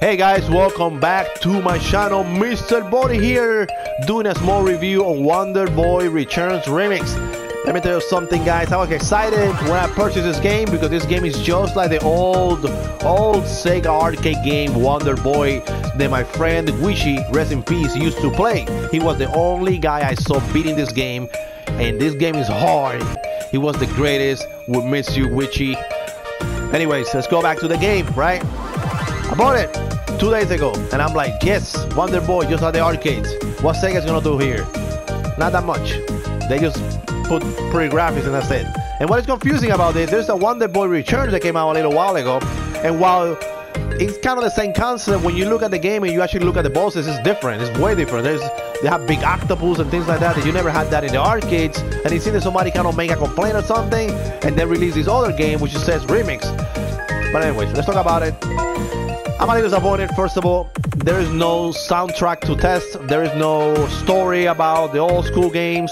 Hey guys, welcome back to my channel. Mr. Body here, doing a small review on Wonderboy Returns Remix. Let me tell you something, guys. I was excited when I purchased this game because this game is just like the old Sega arcade game Wonderboy that my friend Wishy, rest in peace, used to play. He was the only guy I saw beating this game, and this game is hard. He was the greatest. We miss you, Wishy. Anyways, let's go back to the game, right? I bought it 2 days ago, and I'm like, yes, Wonderboy, just like the arcades. What Sega's gonna do here? Not that much. They just put pretty graphics and that's it. And what is confusing about this, there's a Wonderboy Returns that came out a little while ago, and while it's kind of the same concept, when you look at the game and you actually look at the bosses, it's different. It's way different. They have big octopus and things like that you never had that in the arcades. And it seems that somebody kind of make a complaint or something, and then release this other game which says Remix. But anyways, let's talk about it. I'm a little disappointed. First of all, there is no soundtrack to test. There is no story about the old school games.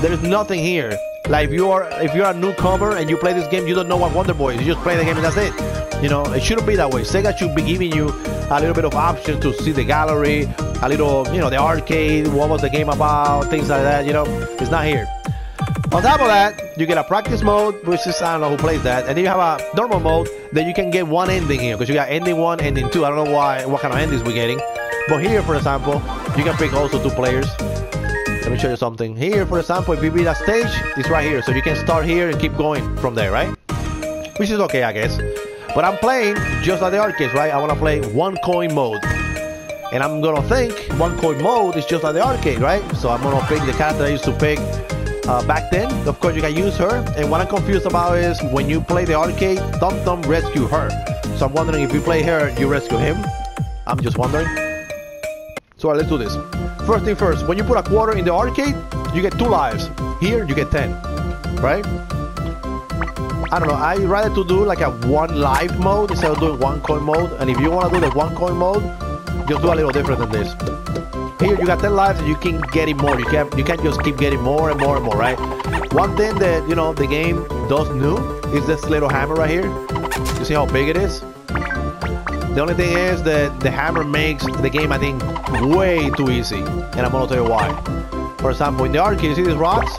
There is nothing here. Like if you're a newcomer and you play this game, you don't know what Wonderboy is. You just play the game and that's it. You know, it shouldn't be that way. Sega should be giving you a little bit of option to see the gallery, a little, you know, the arcade, what was the game about, things like that. You know, it's not here. On top of that, you get a practice mode, which is, I don't know who plays that, and then you have a normal mode that you can get one ending here, because you got ending 1, ending 2. I don't know what kind of endings we're getting, but here, for example, you can pick also 2 players. Let me show you something. Here, for example, if you beat a stage, it's right here, so you can start here and keep going from there, right? Which is okay, I guess. But I'm playing just like the arcades, right? I want to play 1 coin mode, and I'm gonna think 1 coin mode is just like the arcade, right? So I'm gonna pick the character I used to pick back then. Of course, you can use her, and what I'm confused about is when you play the arcade, Tum Tum rescue her. So I'm wondering if you play her, you rescue him. I'm just wondering. So let's do this. First thing first, when you put a quarter in the arcade, you get 2 lives. Here, you get 10, right? I don't know. I'd rather to do like a 1 life mode instead of doing 1 coin mode. And if you want to do the 1 coin mode, just do a little different than this. Here you got 10 lives and you can get it more. You can't just keep getting more and more and more, right? One thing that, you know, the game does new is this little hammer right here. You see how big it is? The only thing is that the hammer makes the game, I think, way too easy. And I'm gonna tell you why. For example, in the arcade, you see these rocks?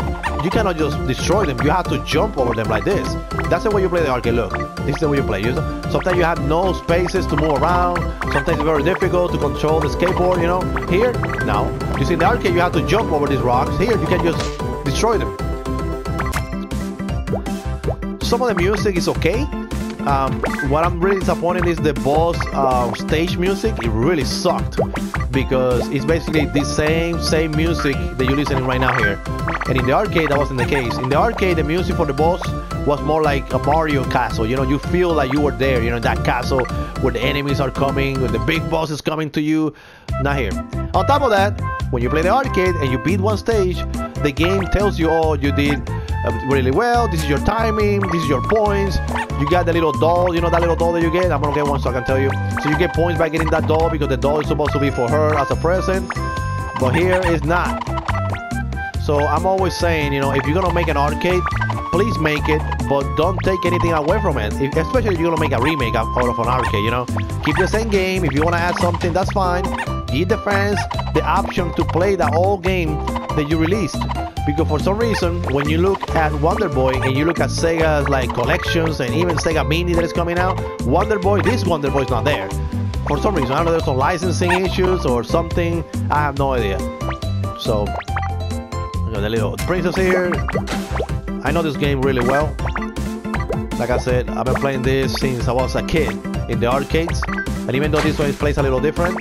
You cannot just destroy them. You have to jump over them like this. That's the way you play the arcade. Look, this is the way you play. Sometimes you have no spaces to move around. Sometimes it's very difficult to control the skateboard, you know. Here, no. You see, in the arcade, you have to jump over these rocks. Here, you can just destroy them. Some of the music is okay. What I'm really disappointed is the boss stage music. It really sucked because it's basically the same music that you're listening right now here. And in the arcade, that wasn't the case. In the arcade, the music for the boss was more like a Mario castle. You know, you feel like you were there, you know, in that castle where the enemies are coming, where the big boss is coming to you. Not here. On top of that, when you play the arcade and you beat 1 stage, the game tells you, oh, you did really well, this is your timing, this is your points. You got the little doll, you know that little doll that you get? I'm gonna get one so I can tell you. So you get points by getting that doll because the doll is supposed to be for her as a present, but here it's not. So I'm always saying, you know, if you're gonna make an arcade, please make it, but don't take anything away from it. Especially if you're gonna make a remake out of an arcade, you know. Keep the same game. If you wanna add something, that's fine. Give the fans the option to play the old game that you released. Because for some reason, when you look at Wonderboy and you look at Sega's like collections and even Sega Mini that is coming out, this Wonderboy is not there. For some reason, I don't know, there's some licensing issues or something. I have no idea. So, you know, the little princess here. I know this game really well. Like I said, I've been playing this since I was a kid in the arcades. And even though this one plays a little different,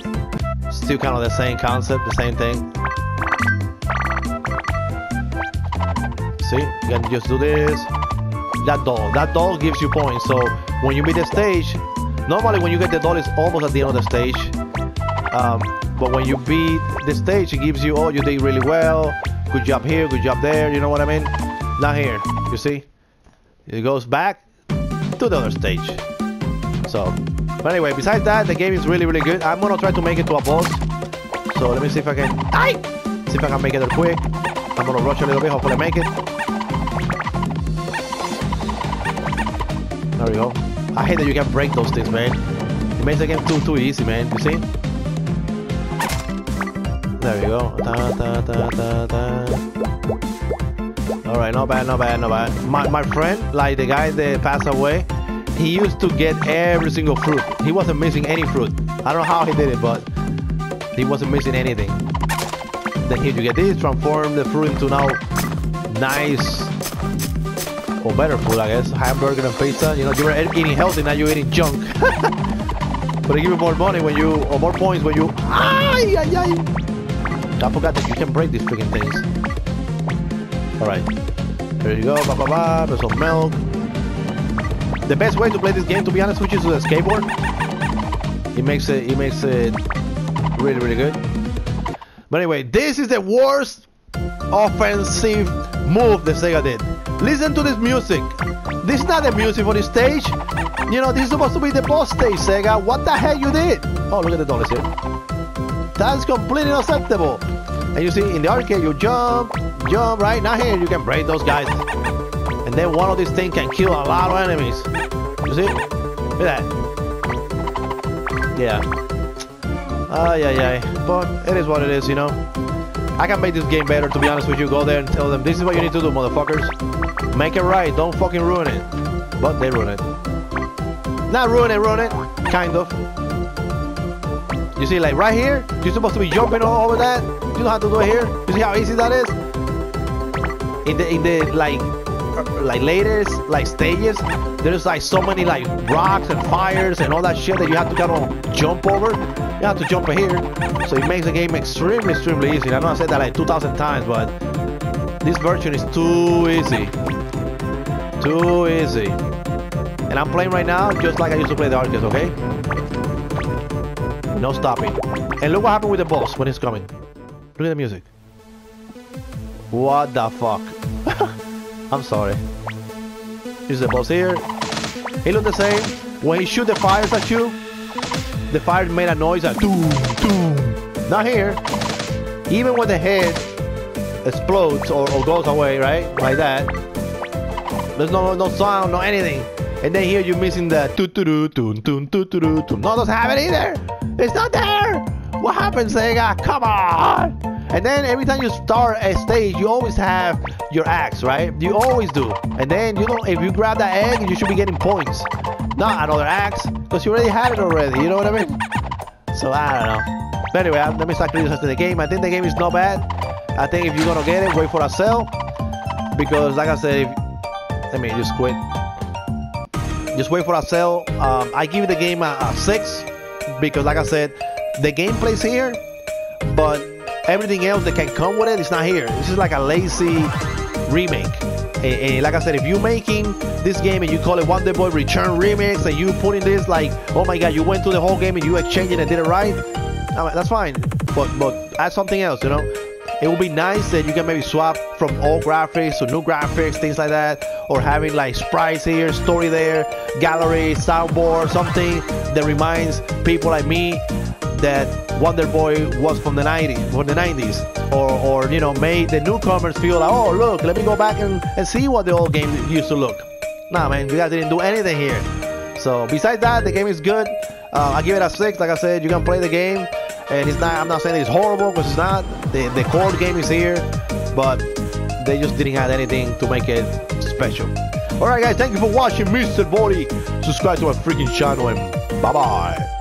still kind of the same concept, the same thing. See, you can just do this. That doll gives you points. So when you beat the stage, normally when you get the doll, it's almost at the end of the stage. But when you beat the stage, it gives you, oh, you did really well. Good job here, good job there. You know what I mean? Not here. You see, it goes back to the other stage. So, but anyway, besides that, the game is really, really good. I'm gonna try to make it to a boss. So let me see if I can. See if I can make it quick. I'm gonna rush a little bit. Hopefully, I make it. There we go. I hate that you can break those things, man. makes the game too easy, man. You see? There you go. All right, not bad. My friend, like the guy that passed away, he used to get every single fruit. He wasn't missing any fruit. I don't know how he did it, but he wasn't missing anything. Then here you get this, transform the fruit into now nice or better food, I guess. Hamburger and pizza. You know, you were eating healthy, now you're eating junk. But they give you more money when you, or more points when you. Ay. I forgot that you can break these freaking things. All right, there you go. There's some milk. The best way to play this game, to be honest with you, is with a skateboard. It makes it really good. But anyway, this is the worst offensive move that Sega did. Listen to this music. This is not the music for the stage. You know, this is supposed to be the boss stage, Sega. What the hell you did? Oh, look at the dollars here. That's completely unacceptable. And you see, in the arcade, you jump, right? Now here, you can break those guys. And then one of these things can kill a lot of enemies. You see? Look at that. Yeah. But it is what it is, you know. I can make this game better, to be honest with you. Go there and tell them, this is what you need to do, motherfuckers. Make it right. Don't fucking ruin it. But they ruin it. Not ruin it. Kind of. You see, like right here, you're supposed to be jumping all over that. You don't have to do it here. You see how easy that is? In the like latest like stages, there's like so many like rocks and fires and all that shit that you have to kind of jump over. You have to jump here, so it makes the game extremely easy. I know I said that like 2,000 times, but this version is too easy. And I'm playing right now just like I used to play the arcades, okay? No stopping. And look what happened with the boss when he's coming. Look at the music. What the fuck? I'm sorry. Here's the boss here. He looks the same. When he shoot the fires at you, the fire made a noise like doom. Not here. Even when the head explodes or goes away, right? Like that. There's no sound, no anything. And then here you're missing the toon. No, doesn't have it either. It's not there. What happened, Sega? Come on. And then every time you start a stage, you always have your axe, right? You always do. And then, you know, if you grab that egg, you should be getting points. Not another axe, because you already had it already. You know what I mean? So I don't know. But anyway, let me start criticizing the game. I think the game is not bad. I think if you're gonna get it, wait for a sale. Because like I said, let me just quit. Just wait for a sale. I give the game a 6 because, like I said, the gameplay's here, but everything else that can come with it is not here. This is like a lazy remake. And like I said, if you're making this game and you call it Wonderboy Return Remix, and you put in this like, oh my god, you went through the whole game and you exchanged it and did it right, I mean, that's fine. But add something else, you know. It would be nice that you can maybe swap from old graphics to new graphics, things like that, or having like sprites here, story there, gallery, soundboard, something that reminds people like me that Wonderboy was from the 90s, or you know, made the newcomers feel like, oh look, let me go back and see what the old game used to look. Nah, man, you guys didn't do anything here. So besides that, the game is good. I give it a 6. Like I said, you can play the game. And it's not, I'm not saying it's horrible, because it's not. The core game is here, but they just didn't add anything to make it special. Alright guys, thank you for watching Mr. Body. Subscribe to my freaking channel and bye bye.